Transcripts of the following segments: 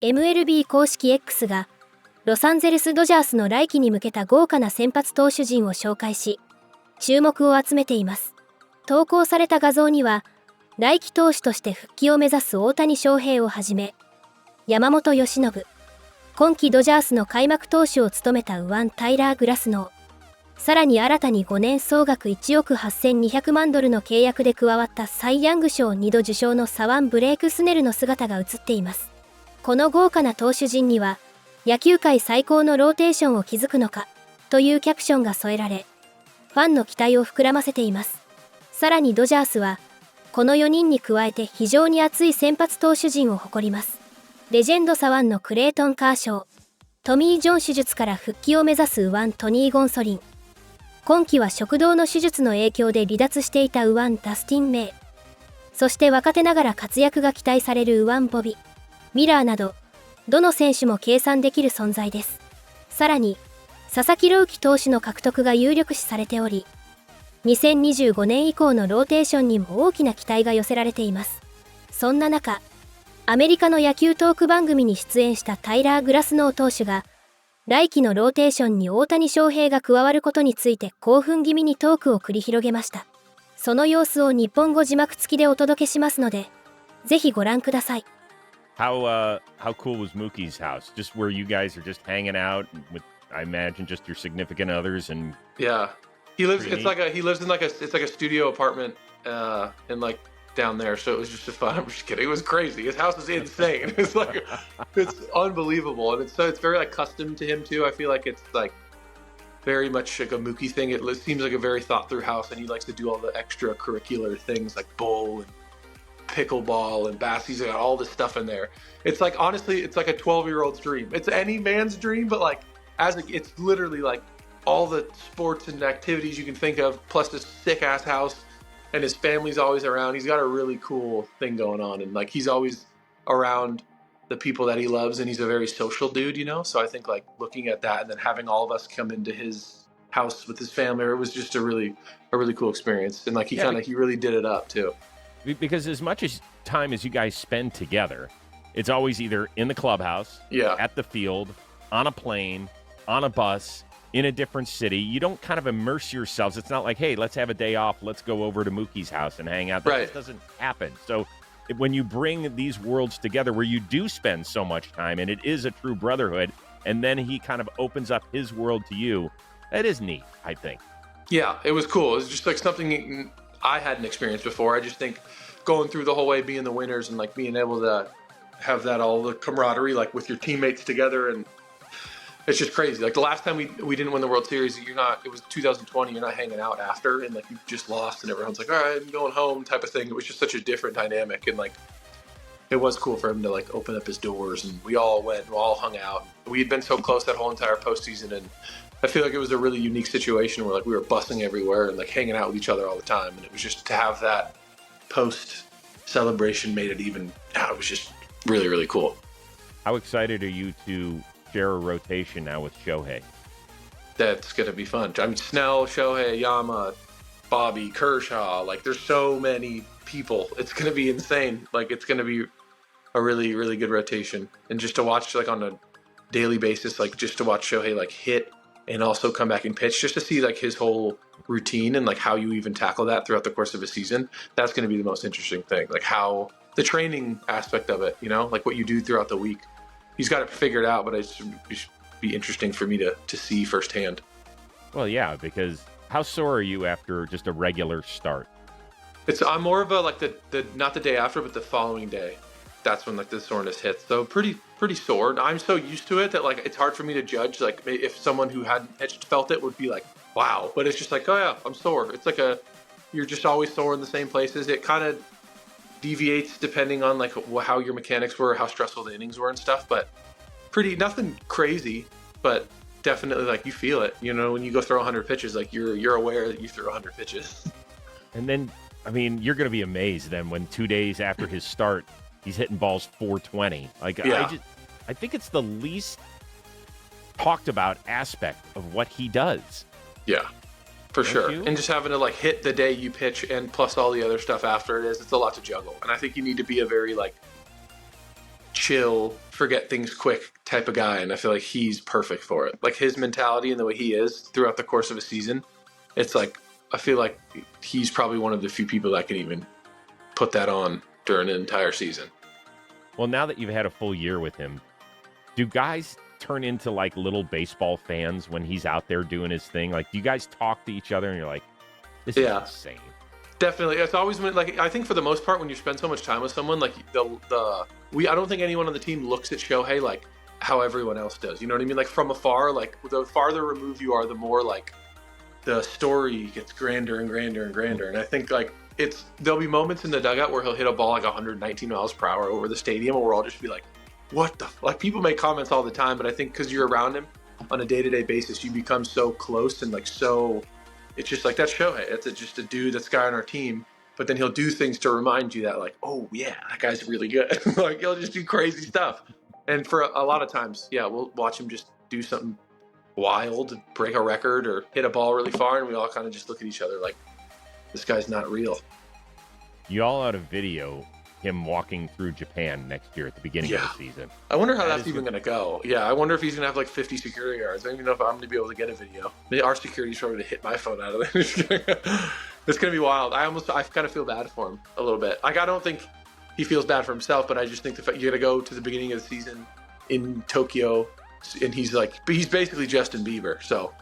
MLB 公式 X がロサンゼルスドジャースの来季に向けた豪華な先発投手陣を紹介し、注目を集めています。投稿された画像には、来季投手として復帰を目指す大谷翔平をはじめ、山本由伸、今季ドジャースの開幕投手を務めた右腕タイラー・グラスノー、さらに新たに5年総額1億8200万ドルの契約で加わったサイ・ヤング賞2度受賞の左腕ブレイク・スネルの姿が映っています。この豪華な投手陣には、野球界最高のローテーションを築くのかというキャプションが添えられ、ファンの期待を膨らませています。さらにドジャースは、この4人に加えて非常に熱い先発投手陣を誇ります。レジェンド左腕のクレイトン・カーショー、トミー・ジョン手術から復帰を目指す右腕トニー・ゴンソリン、今季は食道の手術の影響で離脱していた右腕ダスティン・メイ、そして若手ながら活躍が期待される右腕ボビ・ミラーなど、どの選手も計算できる存在です。さらに、佐々木朗希投手の獲得が有力視されており、2025年以降のローテーションにも大きな期待が寄せられています。そんな中、アメリカの野球トーク番組に出演したタイラー・グラスノー投手が、来季のローテーションに大谷翔平が加わることについて興奮気味にトークを繰り広げました。その様子を日本語字幕付きでお届けしますので、ぜひご覧ください。How cool was Mookie's house? Just where you guys are just hanging out with, I imagine, just your significant others and yeah, he lives. It's like he lives in it's like a studio apartment in like down there. So it was just fun. I'm just kidding. It was crazy. His house is insane. It's like it's unbelievable, and it's very like custom to him too. I feel like it's like very much like a Mookie thing. It seems like a very thought through house, and he likes to do all the extracurricular things like bowl and pickleball and bass. He's got all this stuff in there. It's like, honestly, it's like a 12-year-old's dream. It's any man's dream, but like it's literally like all the sports and activities you can think of, plus this sick ass house, and his family's always around. He's got a really cool thing going on, and like he's always around the people that he loves, and he's a very social dude, you know. So I think like looking at that and then having all of us come into his house with his family, it was just a really cool experience. And like he really did it up too. Because as much as time as you guys spend together, it's always either in the clubhouse, at the field, on a plane, on a bus, in a different city. You don't kind of immerse yourselves. It's not like, hey, let's have a day off. Let's go over to Mookie's house and hang out. That just doesn't happen. So when you bring these worlds together where you do spend so much time and it is a true brotherhood, and then he kind of opens up his world to you, that is neat, I think. Yeah, it was cool. It was just like something I hadn't experienced before. I just think going through the whole way, being the winners and like being able to have that all the camaraderie like with your teammates together, and it's just crazy. Like the last time we didn't win the World Series, it was 2020, you're not hanging out after, and like you just lost and everyone's like, all right, I'm going home type of thing. It was just such a different dynamic, and like it was cool for him to like open up his doors, and we all hung out. We had been so close that whole entire postseason, and I feel like it was a really unique situation where like we were busing everywhere and like hanging out with each other all the time, and it was just to have that post celebration made it even. It was just really cool. How excited are you to share a rotation now with Shohei? That's gonna be fun. I mean, Snell, Shohei, Yama, Bobby, Kershaw. Like, there's so many people. It's gonna be insane. Like, it's gonna be a really good rotation, and just to watch like on a daily basis, like just to watch Shohei like hit and also come back and pitch, just to see like his whole routine and like how you even tackle that throughout the course of a season. That's going to be the most interesting thing, like how the training aspect of it, you know, like what you do throughout the week. He's got it figured out, but it should be interesting for me to see firsthand. Well, yeah, because how sore are you after just a regular start? I'm more of a like the not the day after, but the following day. That's when like the soreness hits. So pretty sore. I'm so used to it that like it's hard for me to judge. Like if someone who hadn't pitched felt it would be like, wow. But it's just like, oh yeah, I'm sore. It's like you're just always sore in the same places. It kind of deviates depending on like how your mechanics were, how stressful the innings were and stuff. But nothing crazy, but definitely like you feel it. You know, when you go throw 100 pitches, like you're aware that you threw 100 pitches. And then, I mean, you're going to be amazed then when 2 days after his start, he's hitting balls 420. Like, yeah. I think it's the least talked about aspect of what he does. Yeah, for sure. And just having to like hit the day you pitch and plus all the other stuff after it's a lot to juggle. And I think you need to be a very like chill, forget things quick type of guy, and I feel like he's perfect for it. Like his mentality and the way he is throughout the course of a season, it's like I feel like he's probably one of the few people that can even put that on during an entire season. Well, now that you've had a full year with him, do guys turn into like little baseball fans when he's out there doing his thing? Like, do you guys talk to each other and you're like, this is insane? Definitely. It's always been like, I think for the most part, when you spend so much time with someone, like I don't think anyone on the team looks at Shohei like how everyone else does. You know what I mean? Like from afar, like the farther removed you are, the more like the story gets grander and grander and grander. And I think like there'll be moments in the dugout where he'll hit a ball like 119 miles per hour over the stadium, and we'll all just be like, what the like people make comments all the time, but I think because you're around him on a day-to-day basis, you become so close and like so it's just like that's Shohei. It's just a dude that's a guy on our team, but then he'll do things to remind you that like, oh yeah, that guy's really good. Like he'll just do crazy stuff. And for a lot of times, yeah, we'll watch him just do something wild, break a record or hit a ball really far, and we all kind of just look at each other like, this guy's not real. You all had a video him walking through Japan next year at the beginning of the season. I wonder how that's even going to go. Yeah, I wonder if he's going to have like 50 security guards. I don't even know if I'm going to be able to get a video. Maybe our security's probably going to hit my phone out of it. It's going to be wild. I kind of feel bad for him a little bit. Like I don't think he feels bad for himself, but I just think the fact you're going to go to the beginning of the season in Tokyo, and he's basically Justin Bieber. So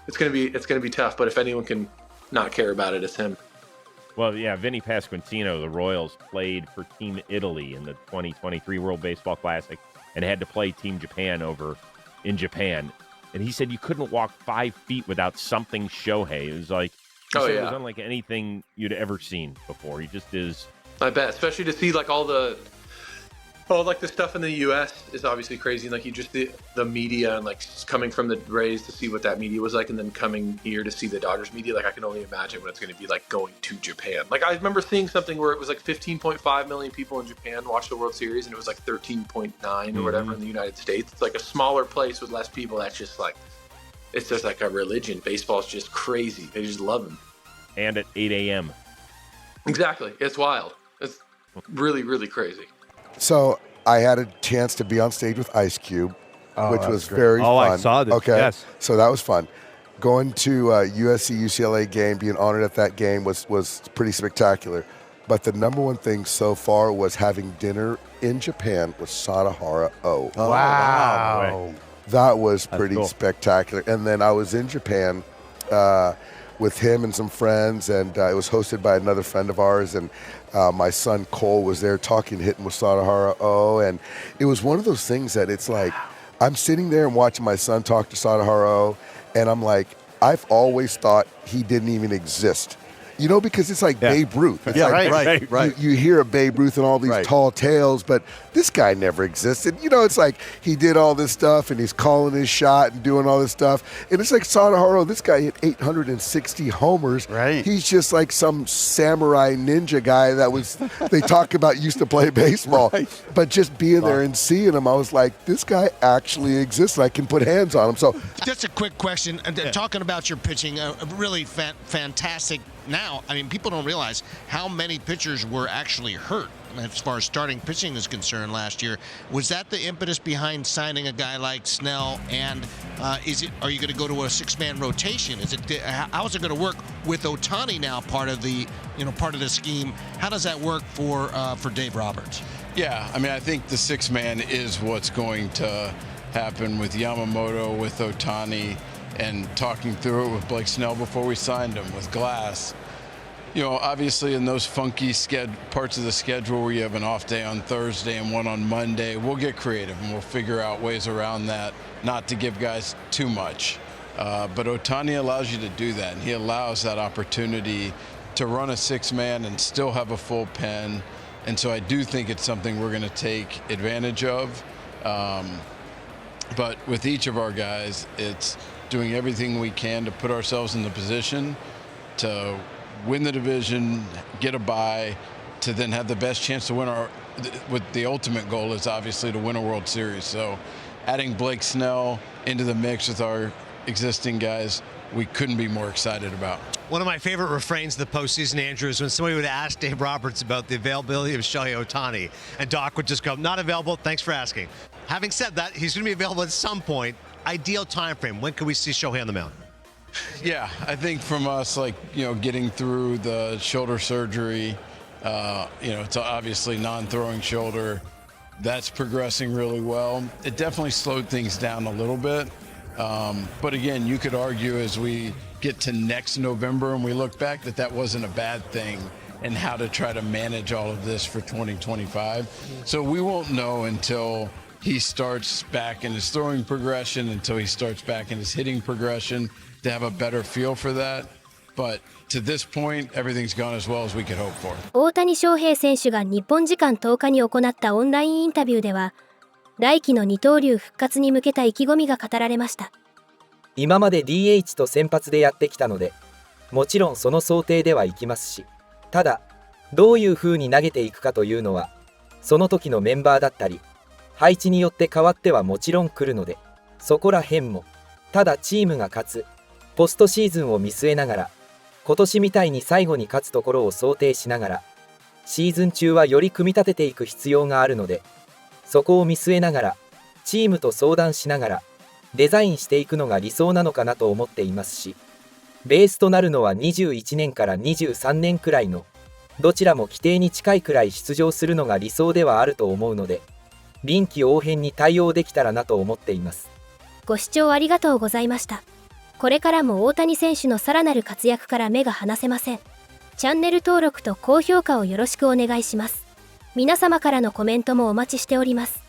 it's going to be tough. But if anyone can not care about it, it's him. Well, yeah, Vinny Pasquantino, the Royals, played for Team Italy in the 2023 World Baseball Classic and had to play Team Japan over in Japan. And he said you couldn't walk 5 feet without something Shohei. It was like, it was unlike anything you'd ever seen before. He just is. I bet, especially to see like all the stuff in the U.S. is obviously crazy. Like you just the media and like coming from the Rays to see what that media was like, and then coming here to see the Dodgers media. Like I can only imagine what it's going to be like going to Japan. Like I remember seeing something where it was like 15.5 million people in Japan watched the World Series, and it was like 13.9 or whatever in the United States. It's like a smaller place with less people. That's just like it's just like a religion. Baseball's just crazy. They just love him. And at 8 a.m. Exactly. It's wild. It's really, really crazy. So I had a chance to be on stage with Ice Cube, which was very fun. Oh, I saw this. Okay, yes. So that was fun. Going to USC UCLA game, being honored at that game was pretty spectacular. But the number one thing so far was having dinner in Japan with Sadaharu Oh. Wow. That was pretty spectacular. And then I was in Japan with him and some friends, and it was hosted by another friend of ours, and my son Cole was there hitting with Sadaharu Oh, and it was one of those things that it's like, I'm sitting there and watching my son talk to Sadaharu Oh, and I'm like, I've always thought he didn't even exist. You know, because it's like Babe Ruth. It's like, right. You hear of Babe Ruth and all these tall tales, but this guy never existed. You know, it's like he did all this stuff and he's calling his shot and doing all this stuff. And it's like Sadaharu, this guy hit 860 homers. Right. He's just like some samurai ninja guy that they talk about used to play baseball. Right. But just being there and seeing him, I was like, this guy actually exists. I can put hands on him. So just a quick question. Talking about your pitching, really fantastic. Now, I mean, people don't realize how many pitchers were actually hurt as far as starting pitching is concerned last year. Was that the impetus behind signing a guy like Snell? And are you going to go to a six-man rotation? How is it going to work with Ohtani now part of the scheme? How does that work for Dave Roberts? Yeah, I mean, I think the six-man is what's going to happen with Yamamoto, with Ohtani, and talking through it with Blake Snell before we signed him, with Glass. You know, obviously in those funky parts of the schedule where you have an off day on Thursday and one on Monday, we'll get creative and we'll figure out ways around that, not to give guys too much. But Ohtani allows you to do that, and he allows that opportunity to run a six-man and still have a full pen. And so I do think it's something we're going to take advantage of. But with each of our guys, it's doing everything we can to put ourselves in the position to win the division, get a bye, to then have the best chance to win with the ultimate goal is obviously to win a World Series. So adding Blake Snell into the mix with our existing guys, we couldn't be more excited about. One of my favorite refrains of the postseason, Andrew, is when somebody would ask Dave Roberts about the availability of Shohei Ohtani, and Doc would just go, not available, thanks for asking. Having said that, he's going to be available at some point. Ideal time frame. When can we see Shohei on the mound? Yeah, I think from us, getting through the shoulder surgery, it's obviously non-throwing shoulder. That's progressing really well. It definitely slowed things down a little bit. But again, you could argue as we get to next November and we look back that wasn't a bad thing and how to try to manage all of this for 2025. So we won't know until he starts back in his throwing progression, until he starts back in his hitting progression to have a better feel for that. But to this point, everything's gone as well as we could hope for. 大谷翔平選手が日本時間10日に行ったオンラインインタビューでは、来季の二刀流復活に向けた意気込みが語られました。今まで DH と先発でやってきたので、もちろんその想定ではいきますし、ただ、どういう風に投げていくかというのは、その時のメンバーだったり、配置によって変わってはもちろん来るので、そこら辺も、ただチームが勝つ、ポストシーズンを見据えながら、今年みたいに最後に勝つところを想定しながら、シーズン中はより組み立てていく必要があるので、そこを見据えながら、チームと相談しながら、デザインしていくのが理想なのかなと思っていますし、ベースとなるのは21年から23年くらいの、どちらも規定に近いくらい出場するのが理想ではあると思うので、臨機応変に対応できたらなと思っています。ご視聴ありがとうございました。これからも大谷選手のさらなる活躍から目が離せません。チャンネル登録と高評価をよろしくお願いします。皆様からのコメントもお待ちしております。